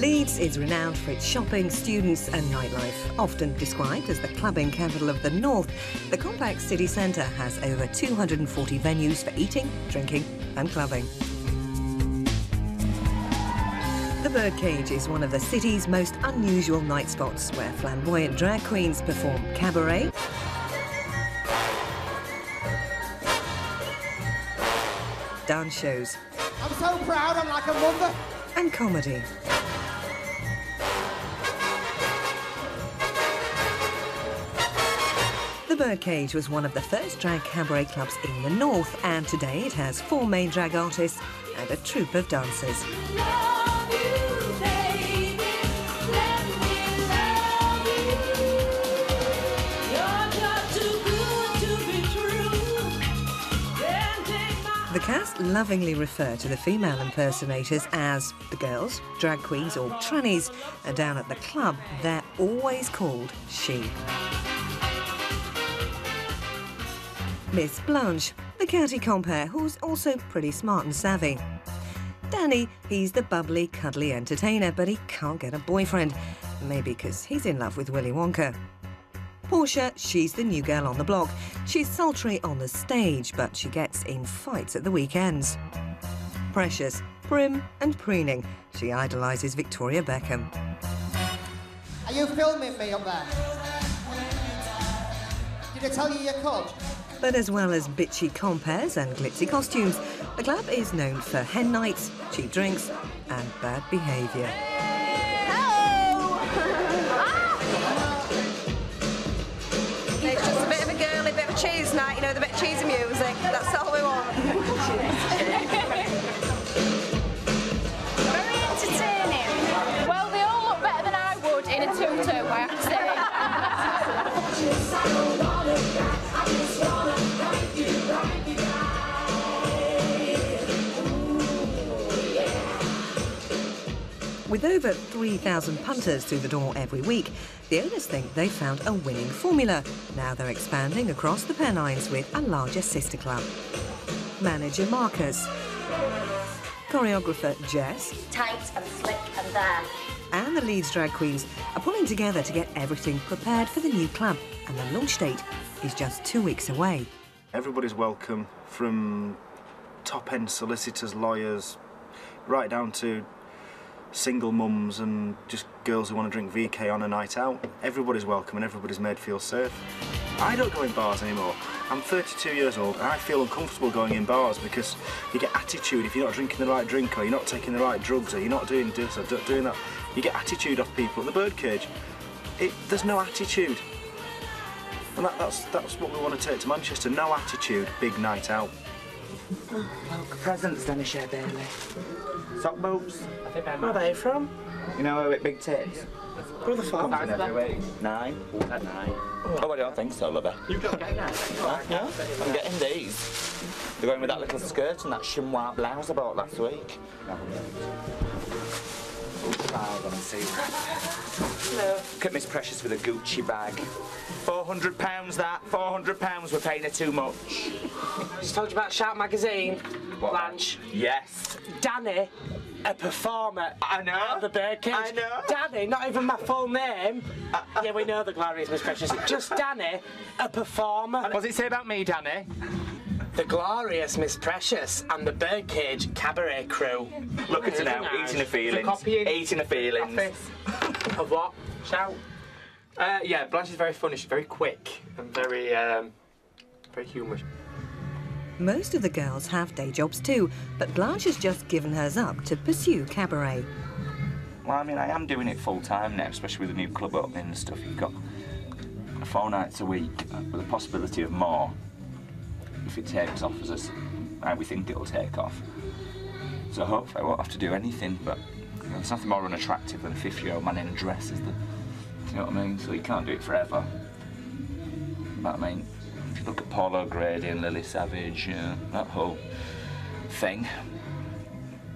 Leeds is renowned for its shopping, students and nightlife. Often described as the clubbing capital of the North, the compact city centre has over 240 venues for eating, drinking and clubbing. The Birdcage is one of the city's most unusual night spots, where flamboyant drag queens perform cabaret, dance shows, I'm so proud, I'm like a mother, and comedy. The Birdcage was one of the first drag cabaret clubs in the North, and today it has 4 main drag artists and a troupe of dancers. The cast lovingly refer to the female impersonators as the girls, drag queens or trannies, and down at the club they're always called she. Miss Blanche, the county compere, who's also pretty smart and savvy. Danny, he's the bubbly, cuddly entertainer, but he can't get a boyfriend, maybe because he's in love with Willy Wonka. Portia, she's the new girl on the block. She's sultry on the stage, but she gets in fights at the weekends. Precious, prim and preening, she idolises Victoria Beckham. Are you filming me up there? Did I tell you you could? But as well as bitchy compares and glitzy costumes, the club is known for hen nights, cheap drinks and bad behaviour. It's just a bit of a girly, bit of a cheese night, you know, the bit of cheesy music. That's all we want. Very entertaining. Well, they all look better than I would in a tutu, I have to say. With over 3,000 punters through the door every week, the owners think they've found a winning formula. Now they're expanding across the Pennines with a larger sister club. Manager Marcus, choreographer Jess, tight and slick and there. and the Leeds drag queens are pulling together to get everything prepared for the new club, and the launch date is just 2 weeks away. Everybody's welcome, from top-end solicitors, lawyers, right down to single mums and just girls who want to drink VK on a night out. Everybody's welcome and everybody's made to feel safe. I don't go in bars anymore. I'm 32 years old and I feel uncomfortable going in bars because you get attitude if you're not drinking the right drink, or you're not taking the right drugs, or you're not doing this or doing that. You get attitude off people. At the Birdcage, there's no attitude. And that's what we want to take to Manchester. No attitude, big night out. Look, presents, Danny Shea Bailey. Sock boots. Where are they from? You know, with big tits. Brother Farm. Every week. 9. 9. Oh, I don't think so, lover. You've got getting that? Yeah, I'm getting these. They're going with that little skirt and that chamois blouse I bought last week. Hello. Look at Miss Precious with a Gucci bag. £400 that. £400, we're paying her too much. Just told you about Sharp Magazine, what? Blanche. Yes. Danny, a performer. I know. At the Birdcage. I know. Danny, not even my full name. Yeah, we know the glorious Miss Precious. Just Danny, a performer. What does it say about me, Danny? The glorious Miss Precious and the Birdcage cabaret crew. Look at her now, eating her feelings. Eating her feelings. Of what? Shout. Yeah, Blanche is very funny. She's very quick and very humorous. Most of the girls have day jobs too, but Blanche has just given hers up to pursue cabaret. Well, I mean, I am doing it full time now, especially with the new club opening and stuff. You've got 4 nights a week with the possibility of more if it takes off as we think it'll take off. So hopefully I won't have to do anything, but you know, there's nothing more unattractive than a 50-year-old man in a dress, is there? You know what I mean? So you can't do it forever. But I mean, if you look at Paul O'Grady and Lily Savage, that whole thing,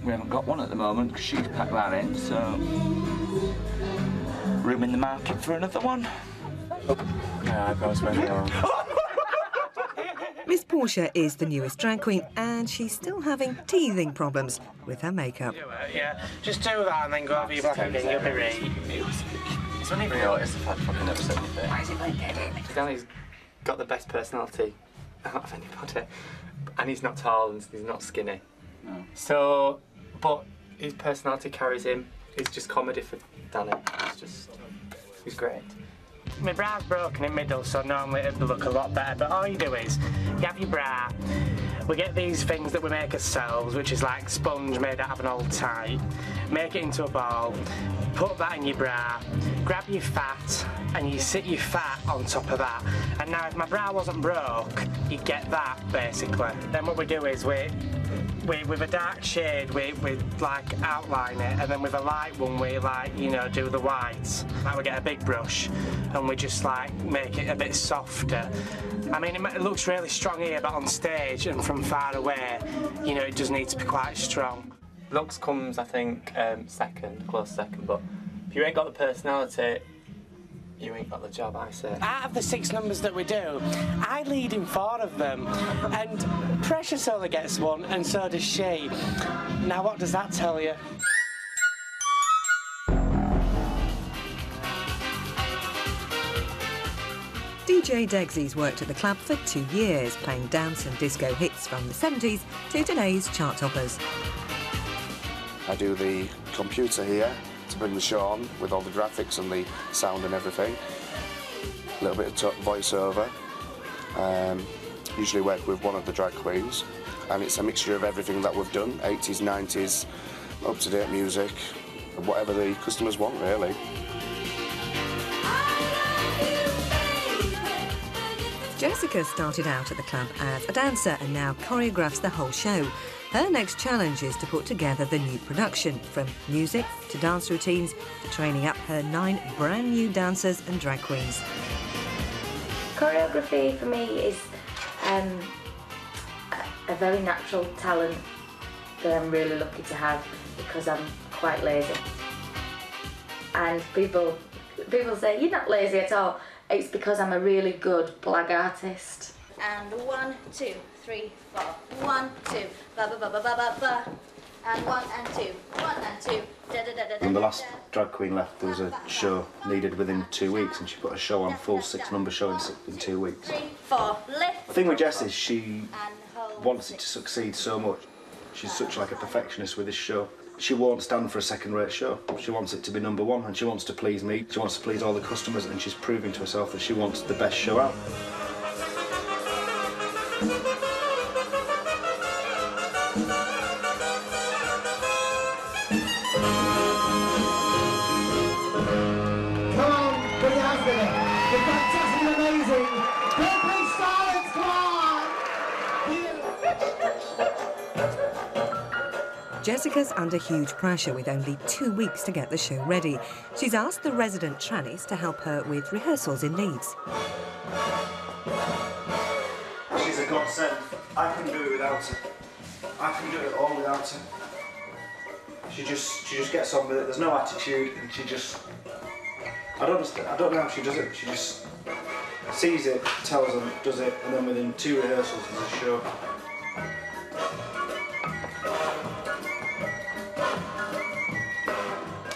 we haven't got one at the moment because she's packed that in, so room in the market for another one. Yeah, I was very wrong. Miss Portia is the newest drag queen and she's still having teething problems with her makeup. Yeah, just do that and then go over your black again, you'll be right. It's not even noticed if I'd fucking never said anything. Why is it like that? Danny's got the best personality out of anybody. And he's not tall and he's not skinny. No. So, but his personality carries him. It's just comedy for Danny. He's great. My bra's broken in middle, so normally it'd look a lot better, but all you do is, you have your bra, we get these things that we make ourselves, which is like sponge made out of an old tie, make it into a ball, put that in your bra, grab your fat, and you sit your fat on top of that. And now if my bra wasn't broke, you get that, basically. Then what we do is we with a dark shade, we like outline it, and then with a light one, we like, you know, do the whites. Like we get a big brush, and we just like make it a bit softer. I mean, it looks really strong here, but on stage and from far away, you know, it does need to be quite strong. Looks comes, I think, second, close second, but if you ain't got the personality, you ain't got the job, I say. Out of the 6 numbers that we do, I lead in 4 of them, and Precious only gets 1, and so does she. Now, what does that tell you? DJ Degsy's worked at the club for 2 years, playing dance and disco hits from the 70s to today's chart toppers. I do the computer here to bring the show on with all the graphics and the sound and everything. A little bit of voiceover. Usually work with one of the drag queens, and it's a mixture of everything that we've done, 80s, 90s, up-to-date music, whatever the customers want, really. Jessica started out at the club as a dancer and now choreographs the whole show. Her next challenge is to put together the new production, from music to dance routines to training up her 9 brand new dancers and drag queens. Choreography for me is a very natural talent that I'm really lucky to have, because I'm quite lazy. And people say, you're not lazy at all. It's because I'm a really good blag artist. And 1, 2, 3, 4. 1, 2, ba ba ba ba ba ba ba. And 1 and 2, 1 and 2. Da da da da. When the last drag queen left, there was a show needed within 2 weeks, and she put a show on, full 6-number show in 2 weeks. 3, 4. Lift. The thing with Jess is she wants it to succeed so much. She's such like a perfectionist with this show. She won't stand for a second-rate show. She wants it to be number 1, and she wants to please me. She wants to please all the customers, and she's proving to herself that she wants the best show out. Come on, put your hands in it. You're fantastic and amazing. Don't be silent, come on. Jessica's under huge pressure with only 2 weeks to get the show ready. She's asked the resident trannies to help her with rehearsals in Leeds. She's a godsend. I couldn't do it without her. I couldn't do it all without her. She just gets on with it. There's no attitude, and she just... I don't know how she does it. She just sees it, tells them, does it, and then within 2 rehearsals there's a show.